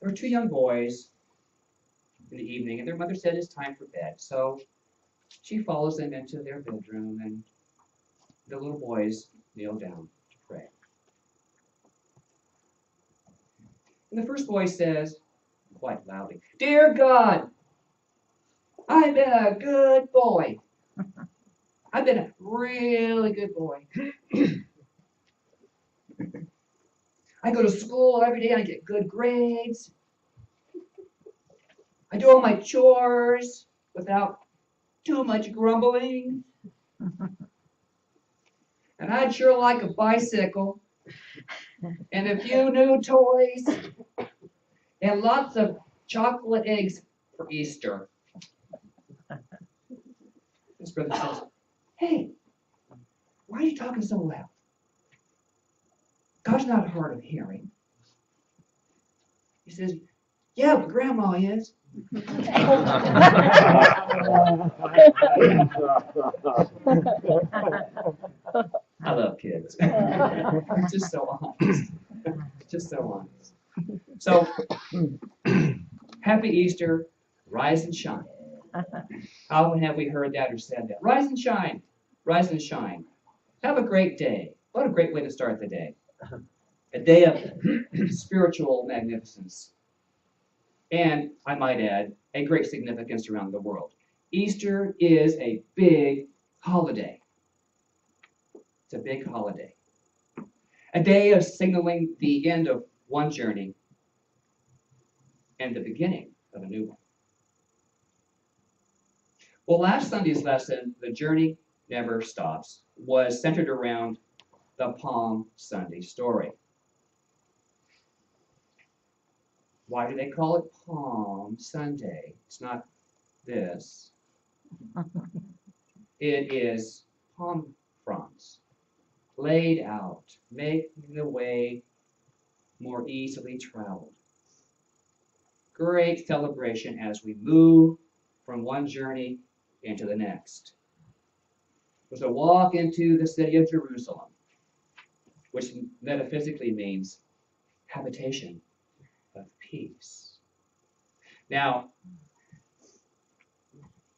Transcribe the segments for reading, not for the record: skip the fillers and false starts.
There were two young boys in the evening, and their mother said it's time for bed. So she follows them into their bedroom, and the little boys kneel down to pray. And the first boy says, quite loudly, "Dear God, I've been a good boy. I've been a really good boy. I go to school every day, I get good grades. I do all my chores without too much grumbling. And I'd sure like a bicycle and a few new toys and lots of chocolate eggs for Easter." His brother says, "Hey, why are you talking so loud? God's not hard of hearing." He says, "Yeah, but Grandma is." I love kids. It's just so honest. Just so honest. So, happy Easter, rise and shine. How often have we heard that or said that? Rise and shine, rise and shine. Have a great day. What a great way to start the day. A day of spiritual magnificence. And, I might add, a great significance around the world. Easter is a big holiday. It's a big holiday. A day of signaling the end of one journey and the beginning of a new one. Well, last Sunday's lesson, The Journey Never Stops, was centered around the Palm Sunday story. Why do they call it Palm Sunday? It's not this. It is palm fronds laid out, making the way more easily traveled. Great celebration as we move from one journey into the next. It was a walk into the city of Jerusalem, which metaphysically means habitation of peace. Now,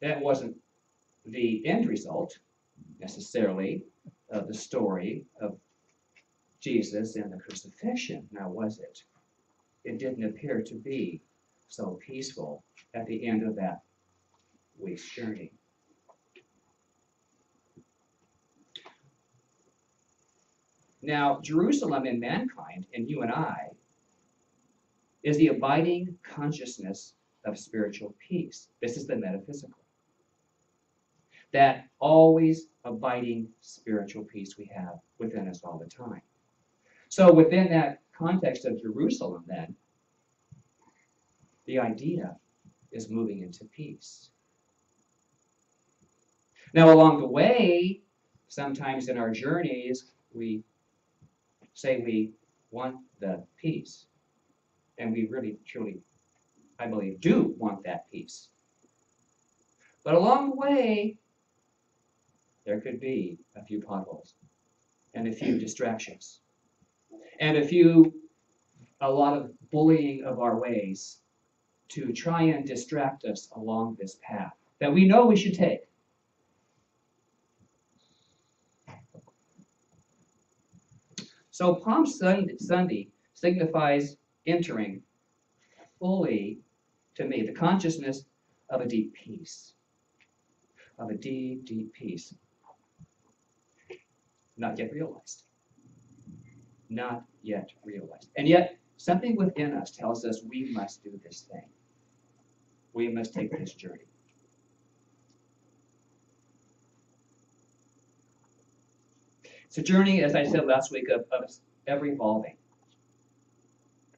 that wasn't the end result, necessarily, of the story of Jesus and the crucifixion, now was it? It didn't appear to be so peaceful at the end of that week's journey. Now, Jerusalem in mankind, and you and I, is the abiding consciousness of spiritual peace. This is the metaphysical. That always abiding spiritual peace we have within us all the time. So within that context of Jerusalem, then, the idea is moving into peace. Now, along the way, sometimes in our journeys, we say we want the peace. And we really, truly, I believe, do want that peace. But along the way, there could be a few potholes and a few distractions and a lot of bullying of our ways to try and distract us along this path that we know we should take. So Palm Sunday signifies entering fully, to me, the consciousness of a deep peace. Of a deep, deep peace. Not yet realized. Not yet realized. And yet, something within us tells us we must do this thing. We must take this journey. It's a journey, as I said last week, of ever evolving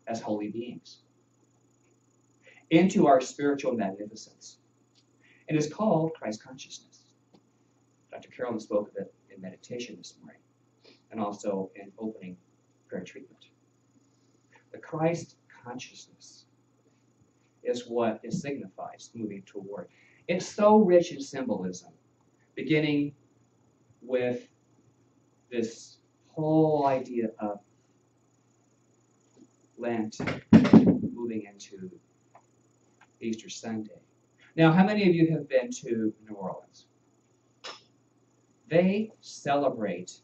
as holy beings into our spiritual magnificence. And it's called Christ consciousness. Dr. Carolyn spoke of it in meditation this morning and also in opening prayer treatment. The Christ consciousness is what it signifies moving toward. It's so rich in symbolism, beginning with this whole idea of Lent moving into Easter Sunday. Now, how many of you have been to New Orleans? They celebrate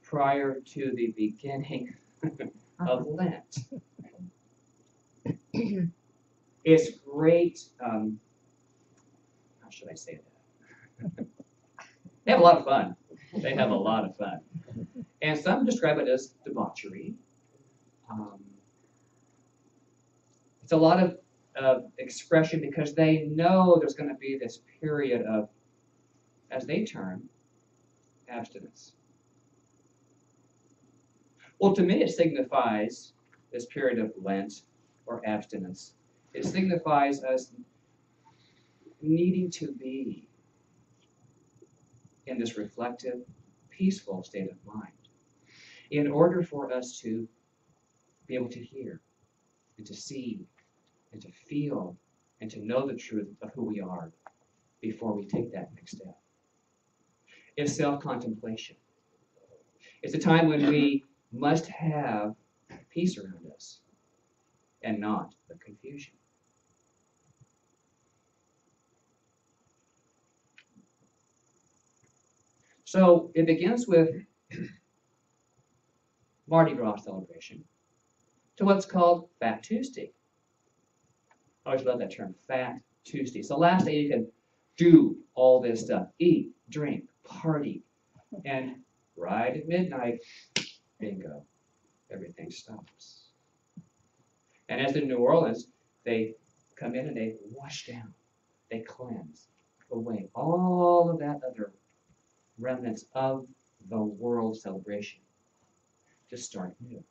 prior to the beginning of Lent. It's great. How should I say that? They have a lot of fun. They have a lot of fun. And some describe it as debauchery. It's a lot of expression because they know there's going to be this period of, as they term, abstinence. Well, to me, it signifies this period of Lent or abstinence. It signifies us needing to be in this reflective, peaceful state of mind in order for us to be able to hear and to see and to feel and to know the truth of who we are before we take that next step. It's self-contemplation. It's a time when we must have peace around us and not the confusion. So it begins with Mardi Gras celebration to what's called Fat Tuesday. I always love that term, Fat Tuesday. It's the last day you can do all this stuff, eat, drink, party, and right at midnight, bingo, everything stops. And as in New Orleans, they come in and they wash down, they cleanse away all of that other remnants of the world celebration to start new,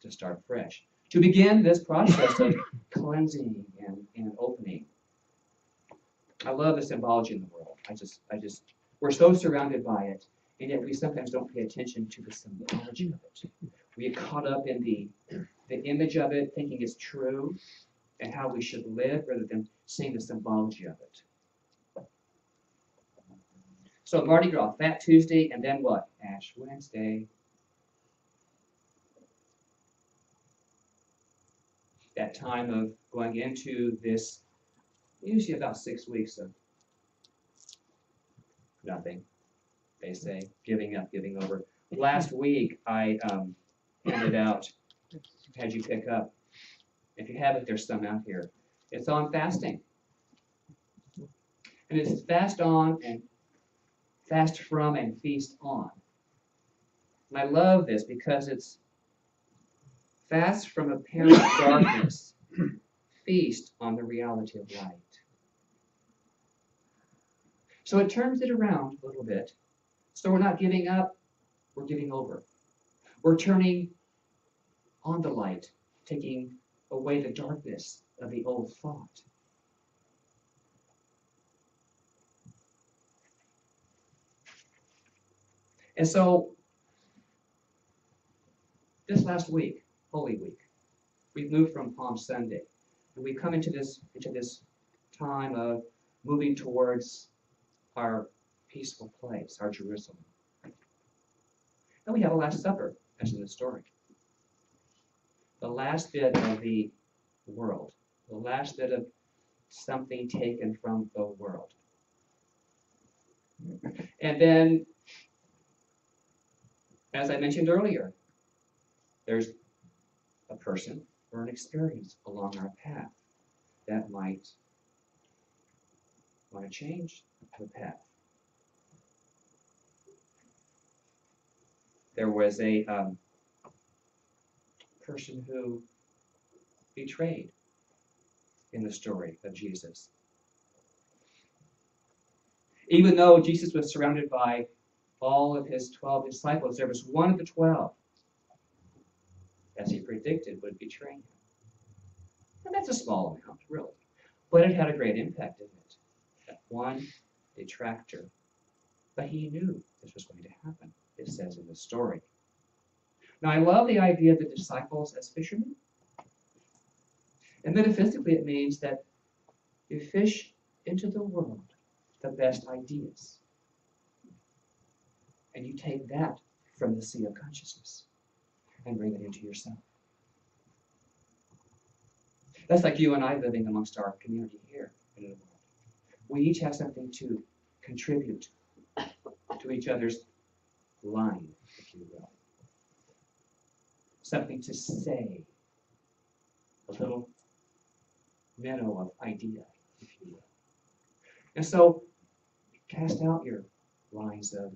to start fresh, to begin this process of cleansing and opening. I love the symbology in the world. We're so surrounded by it, and yet we sometimes don't pay attention to the symbology of it. We get caught up in the image of it, thinking it's true, and how we should live, rather than seeing the symbology of it. So Mardi Gras, Fat Tuesday, and then what? Ash Wednesday. That time of going into this, usually about 6 weeks of nothing, they say, giving up, giving over. Last week, I handed out, had you pick up, if you haven't, there's some out here. It's on fasting. And it's fast on and fast from and feast on. And I love this because it's fast from apparent darkness, feast on the reality of light. So it turns it around a little bit. So we're not giving up, we're giving over. We're turning on the light, taking away the darkness of the old thought. And so, this last week, Holy Week, we've moved from Palm Sunday, and we come into this time of moving towards our peaceful place, our Jerusalem. And we have a Last Supper, as in the story. The last bit of the world, the last bit of something taken from the world. And then, as I mentioned earlier, there's a person or an experience along our path that might want to change the path. There was a person who betrayed in the story of Jesus. Even though Jesus was surrounded by all of his 12 disciples, there was one of the 12, as he predicted, would betray him. And that's a small amount, really. But it had a great impact, didn't it? That one detractor. But he knew this was going to happen, it says in the story. Now, I love the idea of the disciples as fishermen. And metaphysically, it means that you fish into the world the best ideas. And you take that from the sea of consciousness and bring it into yourself. That's like you and I living amongst our community here in the world. We each have something to contribute to each other's line, if you will. Something to say. A little minnow of idea, if you will. And so, cast out your lines of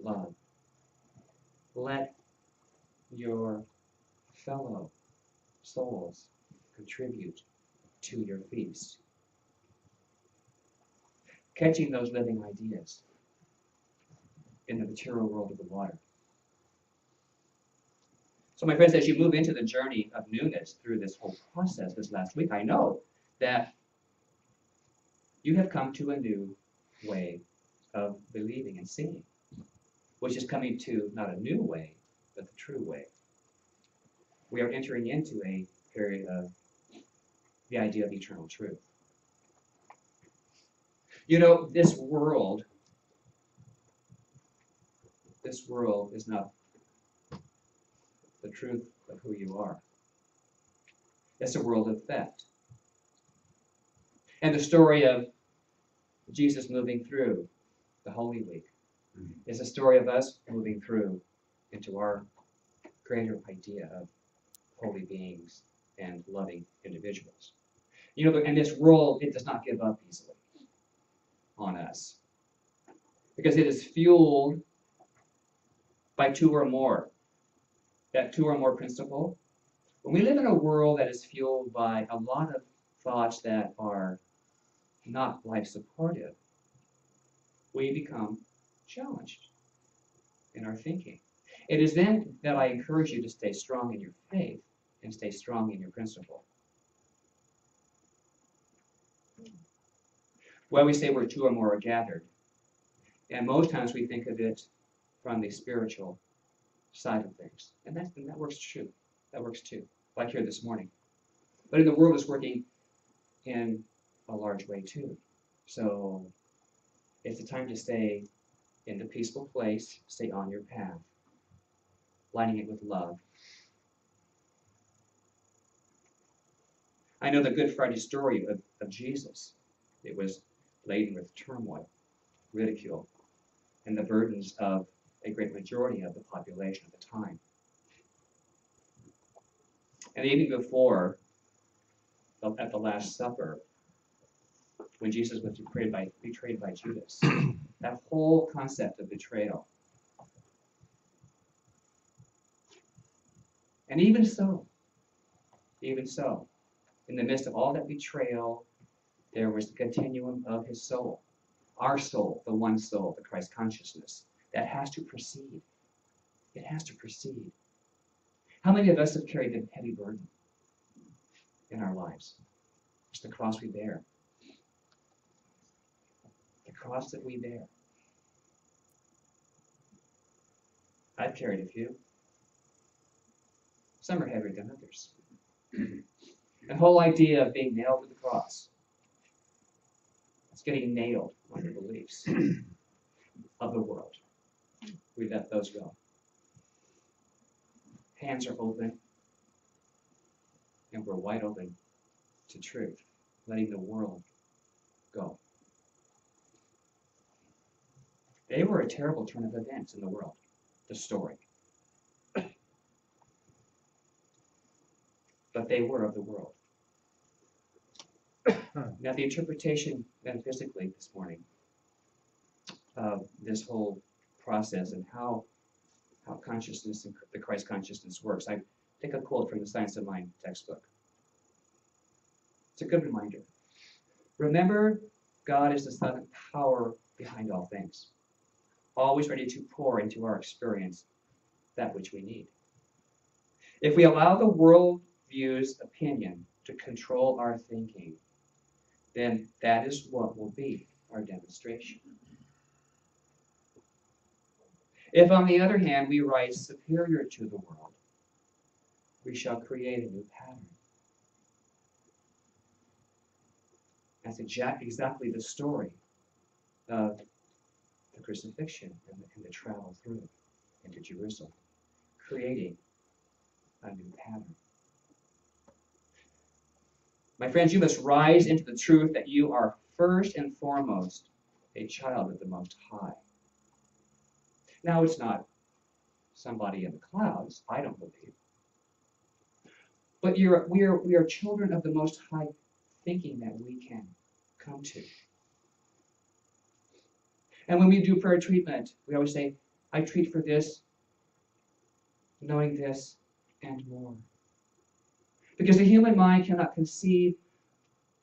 love. Let your fellow souls contribute to your feast. Catching those living ideas in the material world of the water. So my friends, as you move into the journey of newness through this whole process this last week, I know that you have come to a new way of believing and seeing, which is coming to not a new way, but the true way. We are entering into a period of the idea of eternal truth. You know, this world is not the truth of who you are. It's a world of theft. And the story of Jesus moving through the Holy Week is a story of us moving through into our greater idea of holy beings and loving individuals. You know, in this world, it does not give up easily on us because it is fueled by two or more. That two or more principle. When we live in a world that is fueled by a lot of thoughts that are not life supportive, we become challenged in our thinking. It is then that I encourage you to stay strong in your faith and stay strong in your principle. Well, we say where two or more are gathered, and most times we think of it from the spiritual side of things, and that works true. That works too, like here this morning. But in the world, it's working in a large way too. So it's a time to stay in the peaceful place, stay on your path, lining it with love. I know the Good Friday story of Jesus. It was laden with turmoil, ridicule, and the burdens of a great majority of the population at the time. And even before, at the Last Supper, when Jesus was betrayed by Judas, that whole concept of betrayal. And even so, in the midst of all that betrayal, there was the continuum of his soul, our soul, the one soul, the Christ consciousness, that has to proceed. It has to proceed. How many of us have carried the heavy burden in our lives? It's the cross we bear. The cross that we bear. I've carried a few. Some are heavier than others. The whole idea of being nailed to the cross. It's getting nailed on the beliefs of the world. We let those go. Hands are open, and we're wide open to truth, letting the world go. They were a terrible turn of events in the world, the story. But they were of the world. Now, the interpretation metaphysically this morning of this whole process and how consciousness and the Christ consciousness works. I take a quote from the Science of Mind textbook. It's a good reminder. Remember, God is the silent power behind all things, always ready to pour into our experience that which we need. If we allow the worldview's opinion to control our thinking, then that is what will be our demonstration. If, on the other hand, we rise superior to the world, we shall create a new pattern. That's exactly the story of the crucifixion and the travel through into Jerusalem, creating a new pattern. My friends, you must rise into the truth that you are first and foremost a child of the Most High. Now, it's not somebody in the clouds, I don't believe. But we are children of the Most High, thinking that we can come to. And when we do prayer treatment, we always say, I treat for this, knowing this, and more. Because the human mind cannot conceive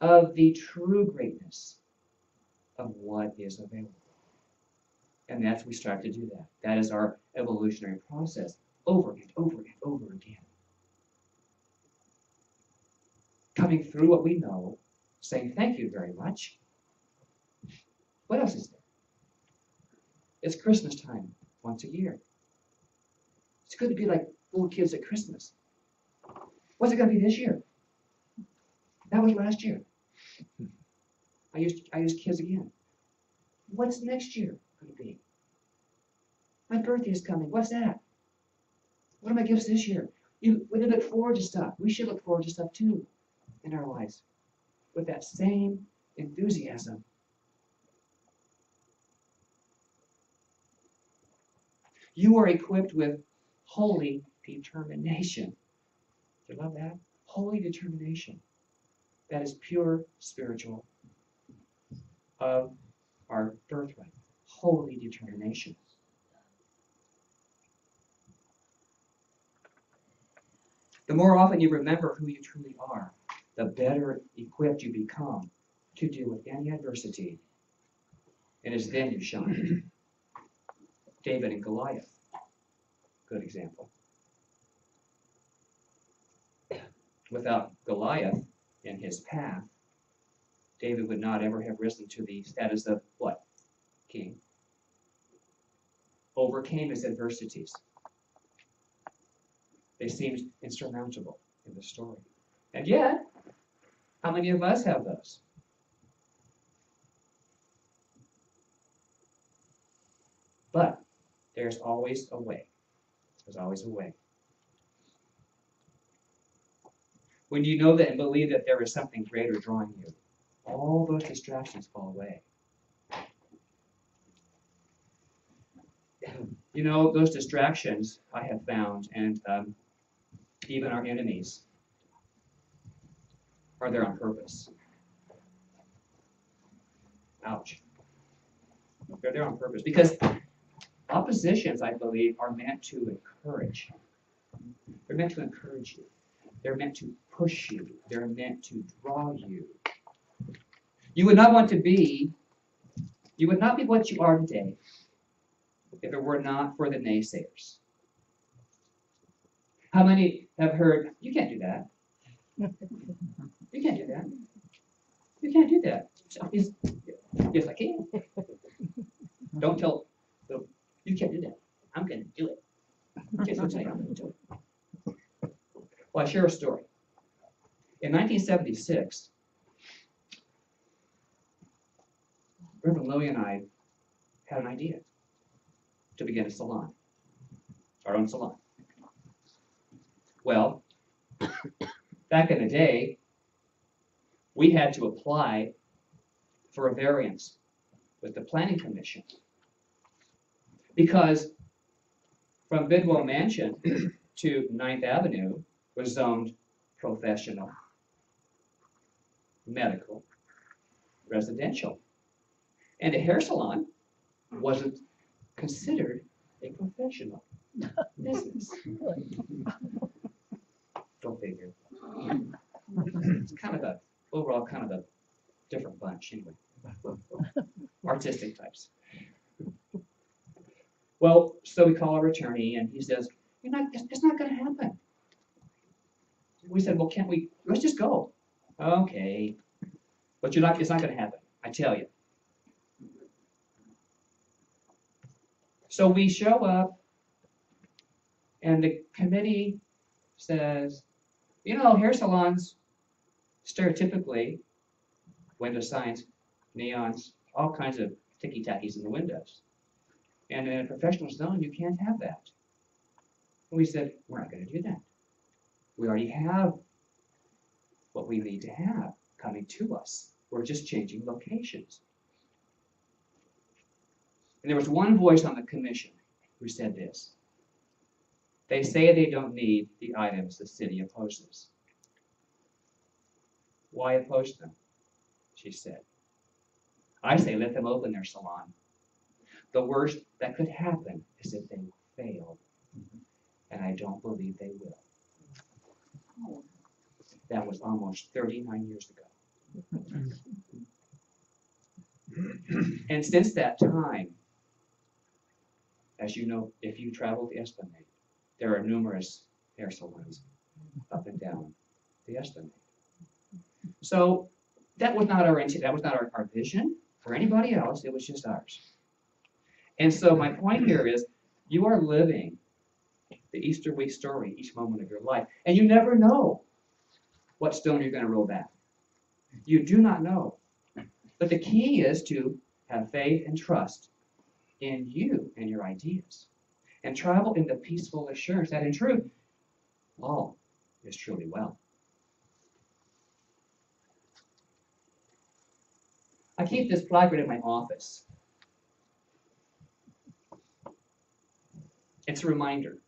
of the true greatness of what is available. And that's we start to do that. That is our evolutionary process, over and over and over again. Coming through what we know, saying thank you very much. What else is there? It's Christmas time once a year. It's good to be like little kids at Christmas. What's it going to be this year? That was last year. I used kids again. What's next year going to be? My birthday is coming. What's that? What are my gifts this year? We look forward to stuff. We should look forward to stuff too in our lives with that same enthusiasm. You are equipped with holy determination. Do you love that? Holy determination. That is pure spiritual of our birthright. Holy determination. The more often you remember who you truly are, the better equipped you become to deal with any adversity. And it's then you shine. David and Goliath. Good example. Without Goliath in his path, David would not ever have risen to the status of what? King. Overcame his adversities. They seemed insurmountable in the story. And yet, how many of us have those? But there's always a way. There's always a way. When you know that and believe that there is something greater drawing you, all those distractions fall away. You know, those distractions I have found, and even our enemies, are there on purpose. Ouch. They're there on purpose. Because oppositions, I believe, are meant to encourage. They're meant to encourage you. They're meant to push you. They're meant to draw you. You would not be what you are today if it were not for the naysayers. How many have heard, you can't do that. You can't do that. You can't do that. Yes, I can. Don't tell them, you can't do that. I'm going to do it. Guess what I'm going to do it. Well, I share a story. In 1976, Reverend Louie and I had an idea to begin a salon, our own salon. Well, back in the day, we had to apply for a variance with the Planning Commission because from Bidwell Mansion to 9th Avenue was zoned professional, medical, residential. And a hair salon wasn't considered a professional business. Go figure. It's overall kind of a different bunch anyway. Artistic types. Well, so we call our attorney and he says, it's not going to happen. We said, well, can't we, let's just go. Okay. But it's not going to happen, I tell you. So we show up and the committee says, hair salons, stereotypically, window signs, neons, all kinds of ticky-tackies in the windows. And in a professional zone, you can't have that. And we said, we're not going to do that. We already have what we need to have coming to us. We're just changing locations. And there was one voice on the commission who said this. They say they don't need the items the city opposes. Why oppose them? She said. I say let them open their salon. The worst that could happen is if they fail. And I don't believe they will. That was almost 39 years ago. And since that time, as you know, if you travel the Esplanade, there are numerous hair salons up and down the Esplanade. So that was not our intent, that was not our vision for anybody else, it was just ours. And so my point here is, you are living the Easter week story each moment of your life, and you never know what stone you're going to roll back. You do not know. But the key is to have faith and trust in you and your ideas, and travel in the peaceful assurance that in truth, all is truly well. I keep this placard in my office. It's a reminder.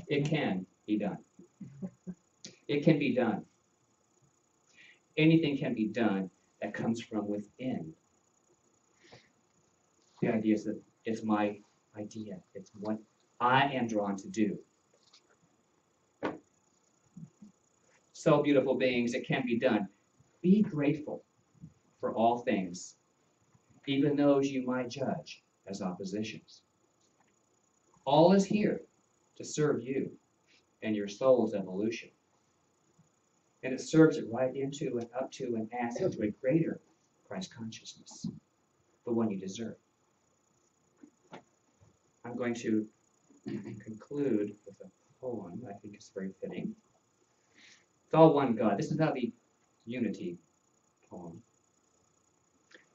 It can be done. It can be done. Anything can be done that comes from within. The idea is that it's my idea. It's what I am drawn to do. So, beautiful beings, it can be done. Be grateful for all things, even those you might judge as oppositions. All is here to serve you and your soul's evolution. And it serves it right into and up to and adds into a greater Christ consciousness, the one you deserve. I'm going to conclude with a poem I think is very fitting. It's all one God. This is now the Unity poem.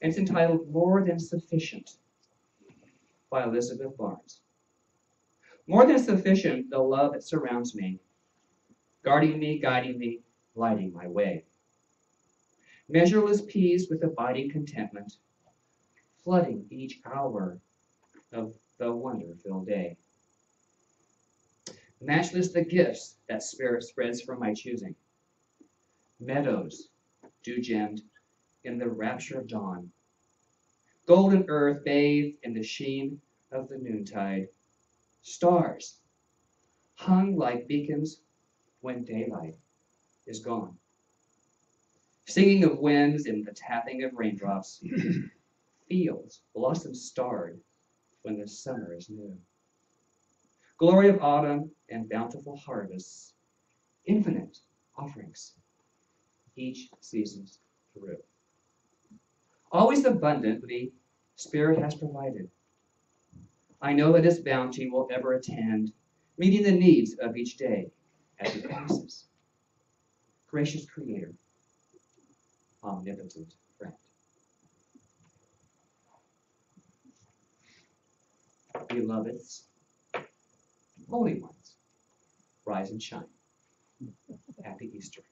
And it's entitled More Than Sufficient by Elizabeth Barnes. More than sufficient the love that surrounds me, guarding me, guiding me, lighting my way. Measureless peace with abiding contentment, flooding each hour of the wonder-filled day. Matchless the gifts that Spirit spreads for my choosing. Meadows, dew-gemmed in the rapture of dawn. Golden earth bathed in the sheen of the noontide. Stars, hung like beacons when daylight is gone. Singing of winds and the tapping of raindrops. Fields, blossom starred when the summer is new. Glory of autumn and bountiful harvests. Infinite offerings each season's through. Always abundantly, Spirit has provided. I know that His bounty will ever attend, meeting the needs of each day as it passes. Gracious Creator, omnipotent friend. Beloveds, holy ones, rise and shine. Happy Easter.